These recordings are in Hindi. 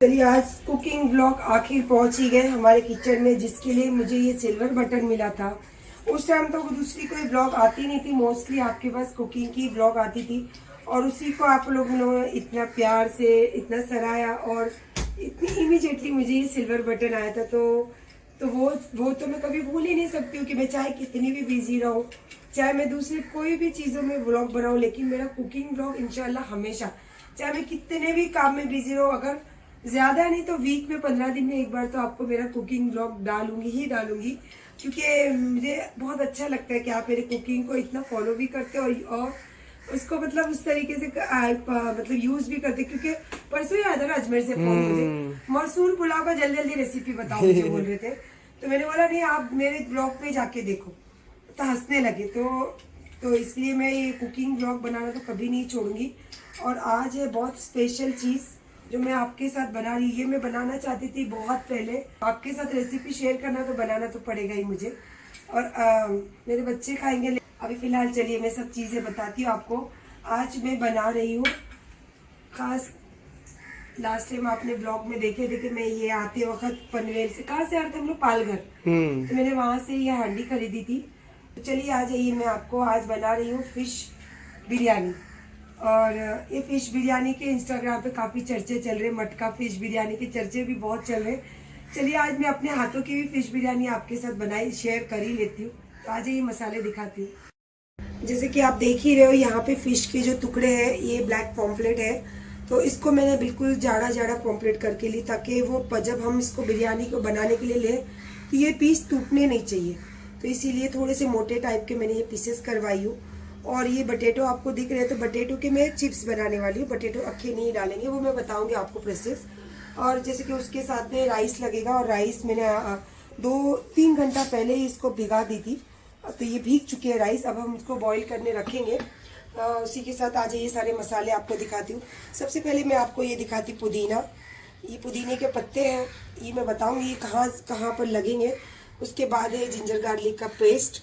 चलिए आज कुकिंग व्लॉग आखिर पहुंच ही गए हमारे किचन में, जिसके लिए मुझे ये सिल्वर बटन मिला था। उस टाइम तो दूसरी कोई व्लॉग आती नहीं थी, मोस्टली आपके पास कुकिंग की व्लॉग आती थी और उसी को आप लोगों ने इतना प्यार से इतना सराहा और इतनी इमीडिएटली मुझे ये सिल्वर बटन आया था। तो वो तो मैं कभी भूल ही नहीं सकती हूँ कि मैं चाहे कितनी भी बिजी रहूँ, चाहे मैं दूसरी कोई भी चीज़ों में व्लॉग बनाऊँ, लेकिन मेरा कुकिंग व्लॉग इंशाल्लाह हमेशा, चाहे मैं कितने भी काम में बिजी रहूँ, अगर ज्यादा नहीं तो वीक में 15 दिन में एक बार तो आपको मेरा कुकिंग ब्लॉग डालूंगी, क्योंकि मुझे बहुत अच्छा लगता है कि आप मेरे कुकिंग को इतना फॉलो भी करते हो और उसको मतलब उस तरीके से मतलब यूज भी करते, क्योंकि परसों ही आया था अजमेर से फोन मुझे, मसूर पुलाव का जल्दी जल्दी रेसिपी बताओ मुझे बोल रहे थे। तो मैंने बोला नहीं आप मेरे ब्लॉग पे जाके देखो, तो हंसने लगे। तो इसलिए मैं ये कुकिंग ब्लॉग बनाना तो कभी नहीं छोड़ूंगी। और आज है बहुत स्पेशल चीज जो मैं आपके साथ बना रही, ये मैं बनाना चाहती थी बहुत पहले, आपके साथ रेसिपी शेयर करना तो बनाना तो पड़ेगा ही मुझे। और मेरे बच्चे खाएंगे। अभी फिलहाल चलिए मैं सब चीजें बताती हूँ आपको। आज मैं बना रही हूँ खास, लास्ट टाइम आपने ब्लॉग में देखे थे कि मैं ये आते वक्त पनवेल से, कहाँ से आ रहे थे हम लोग, पालघर, तो मैंने वहां से ये हांडी खरीदी थी। तो चलिए आ जाइए, मैं आपको आज बना रही हूँ फिश बिरयानी। और ये फिश बिरयानी के इंस्टाग्राम पे काफी चर्चे चल रहे, मटका फिश बिरयानी के चर्चे भी बहुत चल रहे। चलिए आज मैं अपने हाथों की भी फिश बिरयानी आपके साथ बनाई शेयर कर ही लेती हूँ। तो आज ये मसाले दिखाती हूँ। जैसे कि आप देख ही रहे हो, यहाँ पे फिश के जो टुकड़े हैं ये ब्लैक पॉम्फ्लेट है, तो इसको मैंने बिल्कुल जाड़ा पॉम्फ्लेट करके ली, ताकि वो जब हम इसको बिरयानी को बनाने के लिए ले तो ये पीस टूटने नहीं चाहिए। तो इसीलिए थोड़े से मोटे टाइप के मैंने ये पीसेस करवाई हूँ। और ये बटेटो आपको दिख रहे हैं, तो बटेटो के मैं चिप्स बनाने वाली हूँ। बटेटो अखे नहीं डालेंगे, वो मैं बताऊंगी आपको प्रोसेस। और जैसे कि उसके साथ में राइस लगेगा, और राइस मैंने 2-3 घंटा पहले ही इसको भिगा दी थी, तो ये भीग चुके हैं राइस। अब हम इसको बॉईल करने रखेंगे। उसी के साथ आज ये सारे मसाले आपको दिखाती हूँ। सबसे पहले मैं आपको ये दिखाती पुदीना, ये पुदीने के पत्ते हैं, ये मैं बताऊंगी ये कहाँ पर लगेंगे। उसके बाद है जिंजर गार्लिक का पेस्ट,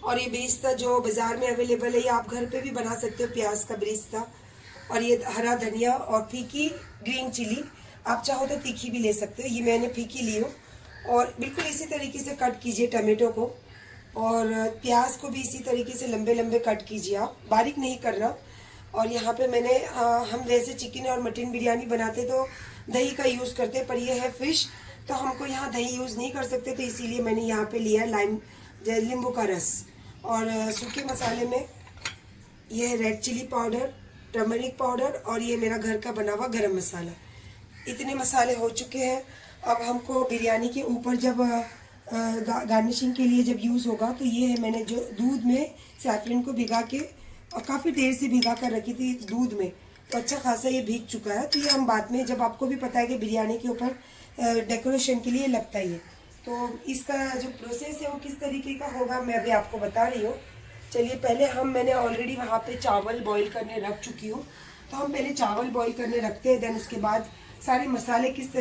और ये बेरिस्ता जो बाजार में अवेलेबल है, ये आप घर पे भी बना सकते हो, प्याज का बेरिस्ता। और ये हरा धनिया और फीकी ग्रीन चिली, आप चाहो तो तीखी भी ले सकते हो, ये मैंने फीकी ली हो। और बिल्कुल इसी तरीके से कट कीजिए टमाटो को, और प्याज को भी इसी तरीके से लंबे लंबे कट कीजिए, आप बारीक नहीं करना। और यहाँ पे मैंने हम वैसे चिकन और मटन बिरयानी बनाते तो दही का यूज करते, पर ये है फिश तो हमको यहाँ दही यूज नहीं कर सकते, तो इसीलिए मैंने यहाँ पे लिया है नींबू का रस। और सूखे मसाले में ये है red chilli powder, turmeric powder, और ये मेरा घर का बना हुआ गरम मसाला। इतने मसाले हो चुके हैं। अब हमको बिरयानी के ऊपर जब गार्निशिंग के लिए जब यूज़ होगा, तो ये है मैंने जो दूध में सैफरन को भिगा के, और काफ़ी देर से भिगा कर रखी थी दूध में, तो अच्छा खासा ये भीग चुका है। तो ये हम बाद में, जब आपको भी पता है कि बिरयानी के ऊपर डेकोरेशन के लिए लगता ही है, तो इसका जो प्रोसेस है वो किस तरीके का होगा मैं अभी आपको बता रही हूँ। चलिए पहले मैंने ऑलरेडी वहाँ पे चावल बॉईल करने रख चुकी हूँ, तो हम पहले चावल बॉईल करने रखते हैं, देन उसके बाद सारे मसाले किस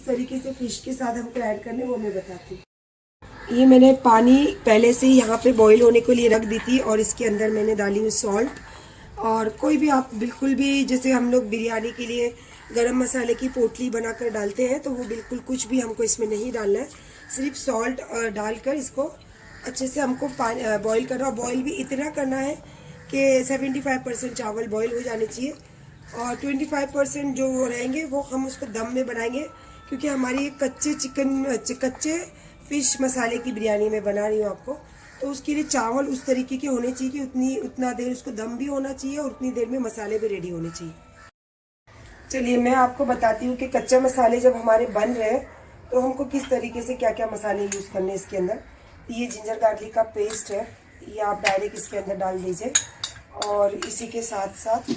तरीके से फिश के साथ हमको ऐड करने वो मैं बताती हूँ। ये मैंने पानी पहले से यहाँ पे बॉईल होने के लिए रख दी थी, और इसके अंदर मैंने डाली हुई सॉल्ट। और कोई भी आप बिल्कुल भी, जैसे हम लोग बिरयानी के लिए गरम मसाले की पोटली बनाकर डालते हैं, तो वो बिल्कुल कुछ भी हमको इसमें नहीं डालना है, सिर्फ सॉल्ट डालकर इसको अच्छे से हमको बॉईल करना। और बॉईल भी इतना करना है कि 75% चावल बॉईल हो जाने चाहिए, और 25% जो रहेंगे वो हम उसको दम में बनाएंगे, क्योंकि हमारी कच्चे फिश मसाले की बिरयानी में बना रही हूँ आपको। तो उसके लिए चावल उस तरीके के होने चाहिए कि उतना देर उसको दम भी होना चाहिए, और उतनी देर में मसाले भी रेडी होने चाहिए। चलिए मैं आपको बताती हूँ कि कच्चे मसाले जब हमारे बन रहे हैं, तो हमको किस तरीके से क्या क्या मसाले यूज़ करने हैं इसके अंदर। ये जिंजर गार्लिक का पेस्ट है, ये आप डायरेक्ट इसके अंदर डाल दीजिए। और इसी के साथ साथ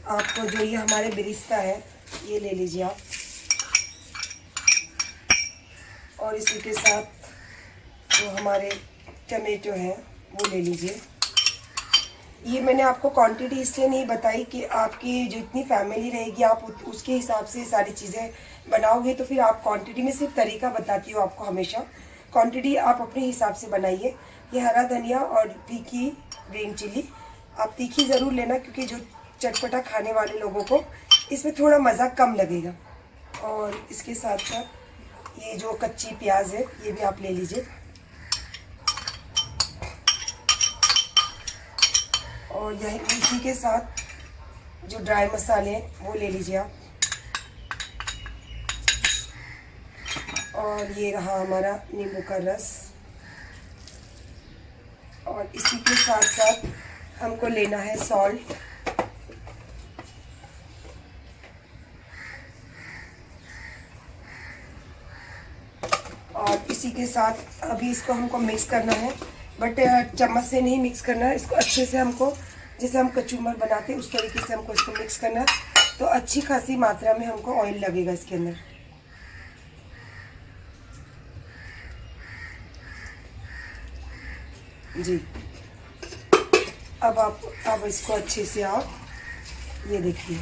आपको जो ये हमारे बेरिस्ता है ये ले लीजिए आप, और इसी के साथ जो हमारे टमाटो हैं वो ले लीजिए। ये मैंने आपको क्वांटिटी इसलिए नहीं बताई कि आपकी जो इतनी फैमिली रहेगी आप उसके हिसाब से सारी चीज़ें बनाओगे, तो फिर आप क्वांटिटी में सिर्फ तरीका बताती हो आपको हमेशा, क्वांटिटी आप अपने हिसाब से बनाइए। ये हरा धनिया और फीकी ग्रीन चिली, आप तीखी ज़रूर लेना, क्योंकि जो चटपटा खाने वाले लोगों को इसमें थोड़ा मज़ा कम लगेगा। और इसके साथ साथ ये जो कच्ची प्याज है ये भी आप ले लीजिए, और यही इसी के साथ जो ड्राई मसाले हैं वो ले लीजिए आप। और ये रहा हमारा नींबू का रस, और इसी के साथ साथ हमको लेना है सॉल्ट। और इसी के साथ अभी इसको हमको मिक्स करना है, बट चम्मच से नहीं मिक्स करना है, इसको अच्छे से हमको जैसे हम कचूमर बनाते हैं उस तरीके से हमको इसको मिक्स करना है। तो अच्छी खासी मात्रा में हमको ऑयल लगेगा इसके अंदर। जी अब इसको अच्छे से आप ये देखिए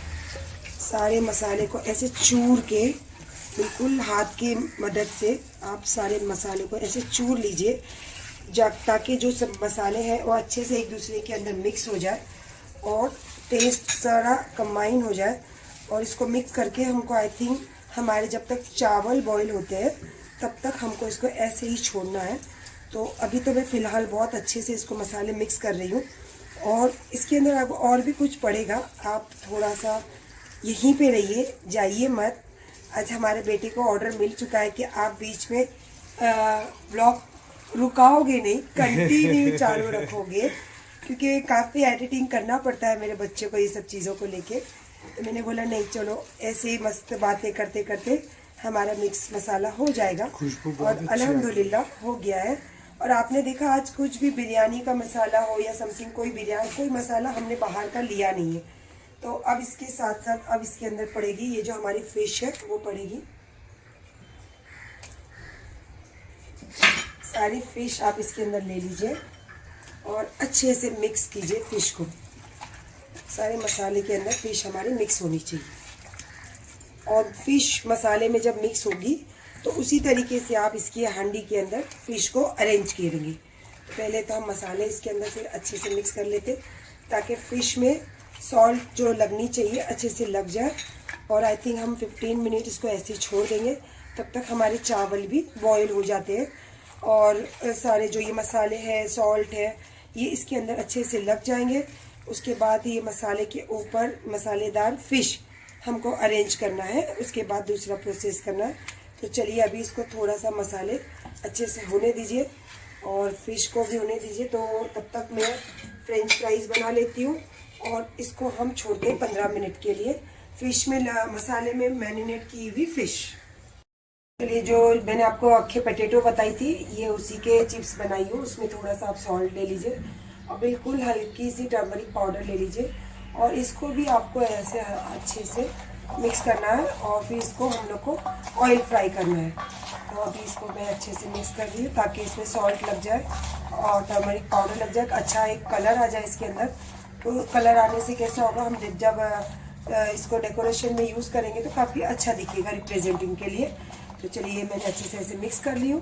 सारे मसाले को ऐसे चूर के, बिल्कुल हाथ की मदद से आप सारे मसाले को ऐसे चूर लीजिए, ताकि जो सब मसाले हैं वो अच्छे से एक दूसरे के अंदर मिक्स हो जाए और टेस्ट सारा कंबाइन हो जाए। और इसको मिक्स करके हमको आई थिंक हमारे जब तक चावल बॉईल होते हैं तब तक हमको इसको ऐसे ही छोड़ना है। तो अभी तो मैं फ़िलहाल बहुत अच्छे से इसको मसाले मिक्स कर रही हूँ। और इसके अंदर आपको और भी कुछ पड़ेगा, आप थोड़ा सा यहीं पे रहिए, जाइए मत। आज हमारे बेटे को ऑर्डर मिल चुका है कि आप बीच में ब्लॉग रुकाओगे नहीं, कंटिन्यू चालू रखोगे, क्योंकि काफ़ी एडिटिंग करना पड़ता है मेरे बच्चे को ये सब चीज़ों को लेके। तो मैंने बोला नहीं, चलो ऐसे ही मस्त बातें करते करते हमारा मिक्स मसाला हो जाएगा। और अल्हम्दुलिल्लाह हो गया है। और आपने देखा आज कुछ भी बिरयानी का मसाला हो या समथिंग कोई मसाला हमने बाहर का लिया नहीं है। तो अब इसके साथ साथ अब इसके अंदर पड़ेगी ये जो हमारी फिश है वो पड़ेगी। सारी फिश आप इसके अंदर ले लीजिए और अच्छे से मिक्स कीजिए फिश को। सारे मसाले के अंदर फिश हमारी मिक्स होनी चाहिए। और फिश मसाले में जब मिक्स होगी तो उसी तरीके से आप इसकी हांडी के अंदर फिश को अरेंज करेंगे। पहले तो हम मसाले इसके अंदर से अच्छे से मिक्स कर लेते ताकि फिश में सॉल्ट जो लगनी चाहिए अच्छे से लग जाए। और आई थिंक हम 15 मिनट इसको ऐसे ही छोड़ देंगे, तब तक हमारे चावल भी बॉईल हो जाते हैं और सारे जो ये मसाले हैं, सॉल्ट है, ये इसके अंदर अच्छे से लग जाएंगे। उसके बाद ये मसाले के ऊपर मसालेदार फिश हमको अरेंज करना है, उसके बाद दूसरा प्रोसेस करना है। तो चलिए अभी इसको थोड़ा सा मसाले अच्छे से होने दीजिए और फिश को भी होने दीजिए। तो तब तक मैं फ्रेंच फ्राइज बना लेती हूँ और इसको हम छोड़ते हैं 15 मिनट के लिए फिश में मसाले में मैरिनेट की हुई फिश। चलिए जो मैंने आपको अक्खे पोटैटो बताई थी, ये उसी के चिप्स बनाई हूँ। उसमें थोड़ा सा आप सॉल्ट ले लीजिए और बिल्कुल हल्की सी टर्मरिक पाउडर ले लीजिए और इसको भी आपको ऐसे अच्छे से मिक्स करना है और फिर इसको हम लोग को ऑयल फ्राई करना है। तो अभी इसको मैं अच्छे से मिक्स कर रही हूँ ताकि इसमें सॉल्ट लग जाए और टर्मरिक पाउडर लग जाए, अच्छा एक कलर आ जाए इसके अंदर। तो कलर आने से कैसा होगा, हम जब इसको डेकोरेशन में यूज़ करेंगे तो काफ़ी अच्छा दिखेगा रिप्रेजेंटिंग के लिए। तो चलिए मैंने अच्छे से ऐसे मिक्स कर ली हूँ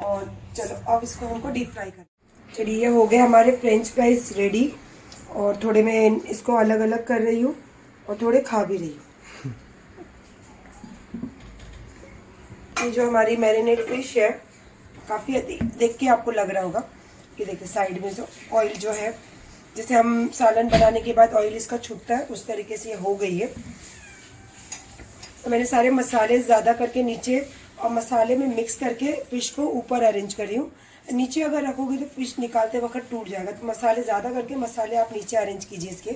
और चलो अब इसको हमको डीप फ्राई कर। चलिए ये हो गए हमारे फ्रेंच फ्राइज रेडी और थोड़े मैं इसको अलग अलग कर रही हूँ और थोड़े खा भी रही हूँ। ये जो हमारी मैरिनेट फिश है काफ़ी देख के आपको लग रहा होगा कि देखिए साइड में जो ऑयल जो है, जैसे हम सालन बनाने के बाद ऑयल इसका छूटता है उस तरीके से ये हो गई है। तो मैंने सारे मसाले ज़्यादा करके नीचे और मसाले में मिक्स करके फ़िश को ऊपर अरेंज करी हूँ। नीचे अगर रखोगे तो फ़िश निकालते वक्त टूट जाएगा, तो मसाले ज़्यादा करके मसाले आप नीचे अरेंज कीजिए इसके।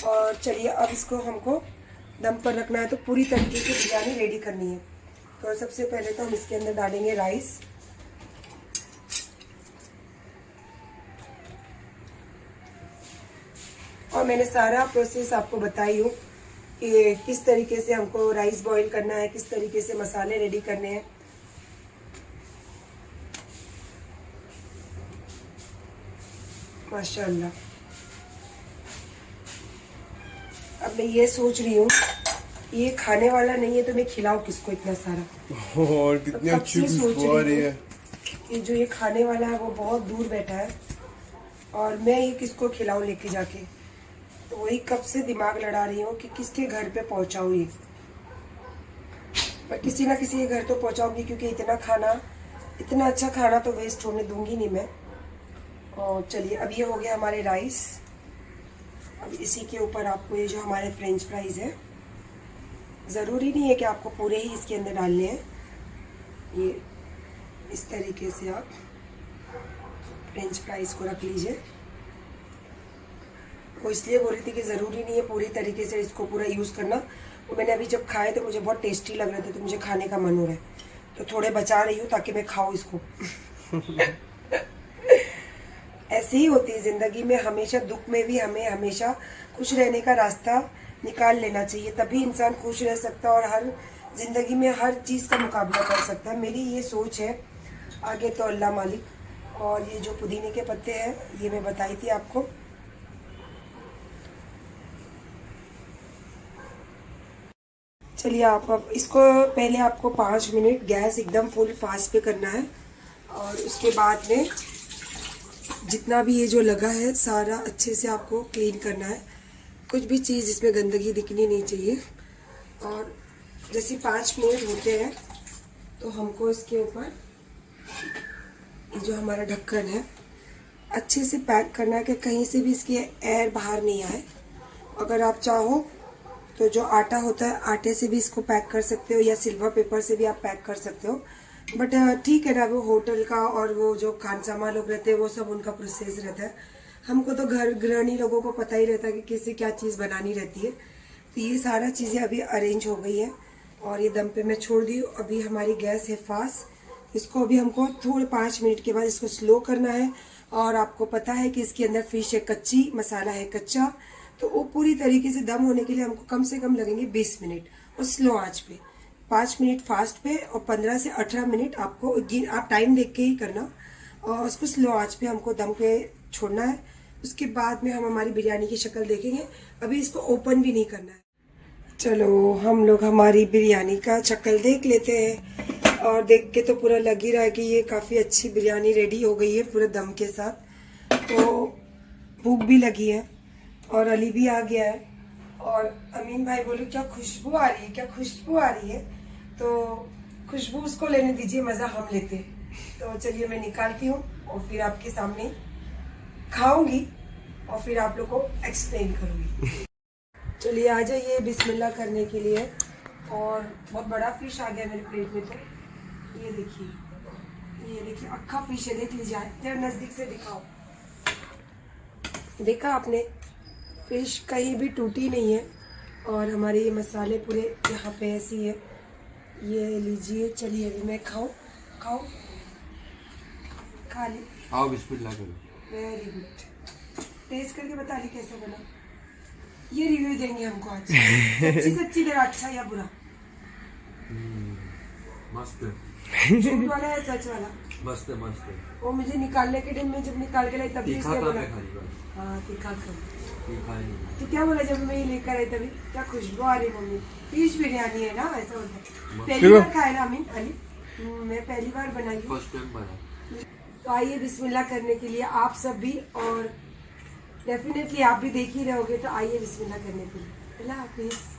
और चलिए अब इसको हमको दम पर रखना है, तो पूरी तरीके से बिरयानी रेडी करनी है। तो सबसे पहले तो हम इसके अंदर डालेंगे राइस। और मैंने सारा प्रोसेस आपको बताई हूँ कि किस तरीके से हमको राइस बॉईल करना है, किस तरीके से मसाले रेडी करने हैं। माशाल्लाह। अब मैं ये सोच रही हूँ ये खाने वाला नहीं है तो मैं खिलाऊं किसको इतना सारा। और कितनी अच्छी खुशबू आ रही है। ये जो ये खाने वाला है वो बहुत दूर बैठा है और मैं ये किसको खिलाऊं लेके जाके। तो वही कब से दिमाग लड़ा रही हूँ कि किसके घर पे पहुँचाऊँ ये, पर किसी ना किसी के घर तो पहुँचाऊँगी, क्योंकि इतना अच्छा खाना तो वेस्ट होने दूंगी नहीं मैं। और चलिए, अब ये हो गया हमारे राइस। अब इसी के ऊपर आपको ये जो हमारे फ्रेंच फ्राइज़ है, ज़रूरी नहीं है कि आपको पूरे ही इसके अंदर डालने हैं, ये इस तरीके से आप फ्रेंच फ्राइज़ को रख लीजिए। वो इसलिए बोल रही थी कि ज़रूरी नहीं है पूरी तरीके से इसको पूरा यूज़ करना। वो मैंने अभी जब खाए तो मुझे बहुत टेस्टी लग रहे थे, तो मुझे खाने का मन हो रहा है, तो थोड़े बचा रही हूँ ताकि मैं खाऊँ इसको। ऐसे ही होती है ज़िंदगी में, हमेशा दुख में भी हमें हमेशा खुश रहने का रास्ता निकाल लेना चाहिए, तभी इंसान खुश रह सकता है और हर ज़िंदगी में हर चीज़ का मुकाबला कर सकता है। मेरी ये सोच है, आगे तो अल्लाह मालिक। और ये जो पुदीने के पत्ते हैं, ये मैं बताई थी आपको। चलिए, आप अब इसको पहले आपको 5 मिनट गैस एकदम फुल फास्ट पे करना है, और उसके बाद में जितना भी ये जो लगा है सारा अच्छे से आपको क्लीन करना है। कुछ भी चीज़ इसमें गंदगी दिखनी नहीं चाहिए। और जैसे 5 मिनट होते हैं तो हमको इसके ऊपर ये जो हमारा ढक्कन है अच्छे से पैक करना है कि कहीं से भी इसकी एयर बाहर नहीं आए। अगर आप चाहो तो जो आटा होता है, आटे से भी इसको पैक कर सकते हो, या सिल्वर पेपर से भी आप पैक कर सकते हो। बट ठीक है ना, वो होटल का और वो जो खानसामा लोग रहते हैं वो सब उनका प्रोसेस रहता है। हमको तो घर गृहिणी लोगों को पता ही रहता है कि किससे क्या चीज़ बनानी रहती है। तो ये सारा चीज़ें अभी अरेंज हो गई है और ये दम पे मैं छोड़ दी। अभी हमारी गैस है फास्ट, इसको अभी हमको थोड़े 5 मिनट के बाद इसको स्लो करना है। और आपको पता है कि इसके अंदर फिश है कच्ची, मसाला है कच्चा, तो वो पूरी तरीके से दम होने के लिए हमको कम से कम लगेंगे 20 मिनट, और स्लो आंच पे 5 मिनट फास्ट पे, और 15 से 18 मिनट आपको आप टाइम देख के ही करना, और उसको स्लो आंच पे हमको दम पे छोड़ना है। उसके बाद में हम हमारी बिरयानी की शक्ल देखेंगे। अभी इसको ओपन भी नहीं करना है। चलो, हम लोग हमारी बिरयानी का शक्ल देख लेते हैं, और देख के तो पूरा लग ही रहा है कि ये काफ़ी अच्छी बिरयानी रेडी हो गई है पूरे दम के साथ। तो भूख भी लगी है और अली भी आ गया है, और अमीन भाई बोले क्या खुशबू आ रही है, क्या खुशबू आ रही है। तो खुशबू उसको लेने दीजिए, मज़ा हम लेते हैं। तो चलिए, मैं निकालती हूँ और फिर आपके सामने खाऊंगी और फिर आप लोग को एक्सप्लेन करूँगी। चलिए, आ जाइए बिस्मिल्लाह करने के लिए। और बहुत बड़ा फिश आ गया मेरे प्लेट में। तो ये देखिए अक्खा फिश है, देख लीजिए, जरा नज़दीक से दिखाओ। देखा आपने, फिश कहीं भी टूटी नहीं है। और हमारे ये मसाले पूरे यहाँ पे ऐसी है। ये लीजिए, चलिए अभी मैं खाऊं खा ली। आओ बिस्मिल्लाह करो। वेरी गुड, टेस्ट करके बता ली कैसा बना। ये रिव्यू देंगे हमको आज। सच्ची जरा अच्छा या बुरा। मस्त झूठ वाला है सच वाला? मस्त मस्त। वो मुझे निकालने के टाइम में जब निकाल के लाई तभी इसने बोला। तीखा हाँ, तीखा कम। नहीं। तो क्या बोला जब मैं ये लेकर आई तभी? क्या खुशबू आ रही मम्मी, फिश बिरयानी है ना, ऐसा होता है। पहली बार खाया ना अमीन अली, मैं पहली बार बनाई हूँ। फर्स्ट टाइम बना। तो आइए बिस्मिल्लाह करने के लिए आप सब भी, और डेफिनेटली आप भी देख ही रहोगे, तो आइए बिस्मिल्लाह करने के लिए। अल्लाह हाफिज़।